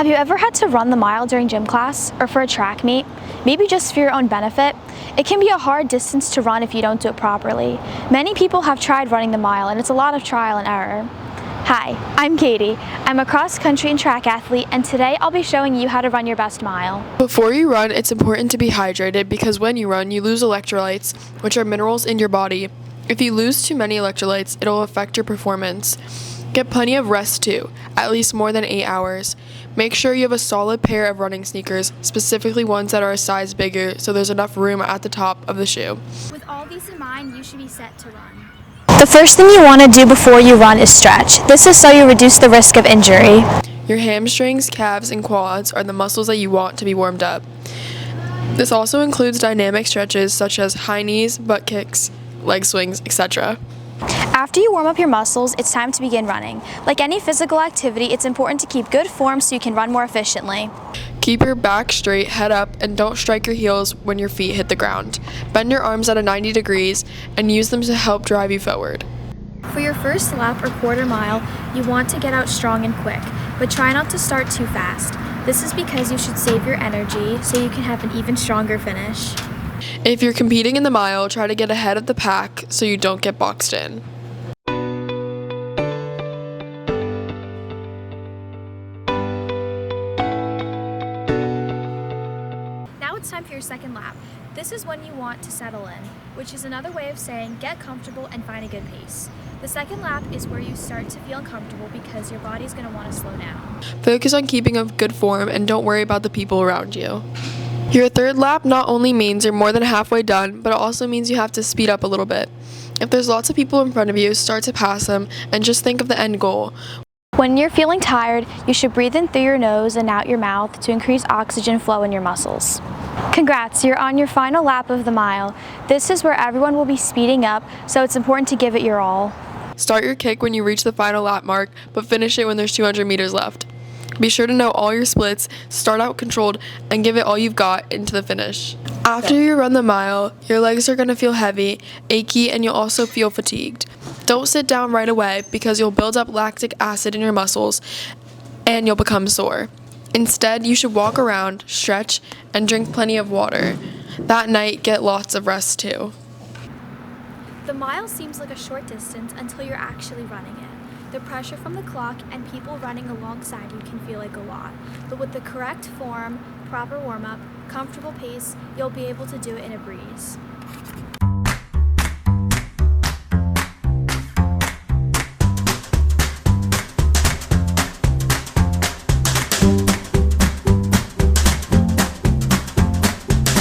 Have you ever had to run the mile during gym class or for a track meet? Maybe just for your own benefit? It can be a hard distance to run if you don't do it properly. Many people have tried running the mile and it's a lot of trial and error. Hi, I'm Katie. I'm a cross-country and track athlete, and today I'll be showing you how to run your best mile. Before you run, it's important to be hydrated because when you run, you lose electrolytes, which are minerals in your body. If you lose too many electrolytes, it'll affect your performance. Get plenty of rest too, at least more than 8 hours. Make sure you have a solid pair of running sneakers, specifically ones that are a size bigger so there's enough room at the top of the shoe. With all these in mind, you should be set to run. The first thing you want to do before you run is stretch. This is so you reduce the risk of injury. Your hamstrings, calves, and quads are the muscles that you want to be warmed up. This also includes dynamic stretches such as high knees, butt kicks, leg swings, etc. After you warm up your muscles, it's time to begin running. Like any physical activity, it's important to keep good form so you can run more efficiently. Keep your back straight, head up, and don't strike your heels when your feet hit the ground. Bend your arms at a 90 degrees and use them to help drive you forward. For your first lap or quarter mile, you want to get out strong and quick, but try not to start too fast. This is because you should save your energy so you can have an even stronger finish. If you're competing in the mile, try to get ahead of the pack so you don't get boxed in. Now it's time for your second lap. This is when you want to settle in, which is another way of saying get comfortable and find a good pace. The second lap is where you start to feel uncomfortable because your body's going to want to slow down. Focus on keeping a good form and don't worry about the people around you. Your third lap not only means you're more than halfway done, but it also means you have to speed up a little bit. If there's lots of people in front of you, start to pass them and just think of the end goal. When you're feeling tired, you should breathe in through your nose and out your mouth to increase oxygen flow in your muscles. Congrats, you're on your final lap of the mile. This is where everyone will be speeding up, so it's important to give it your all. Start your kick when you reach the final lap mark, but finish it when there's 200 meters left. Be sure to know all your splits, start out controlled, and give it all you've got into the finish. After you run the mile, your legs are going to feel heavy, achy, and you'll also feel fatigued. Don't sit down right away because you'll build up lactic acid in your muscles and you'll become sore. Instead, you should walk around, stretch, and drink plenty of water. That night, get lots of rest too. The mile seems like a short distance until you're actually running it. The pressure from the clock and people running alongside you can feel like a lot, but with the correct form, proper warm-up, comfortable pace, you'll be able to do it in a breeze.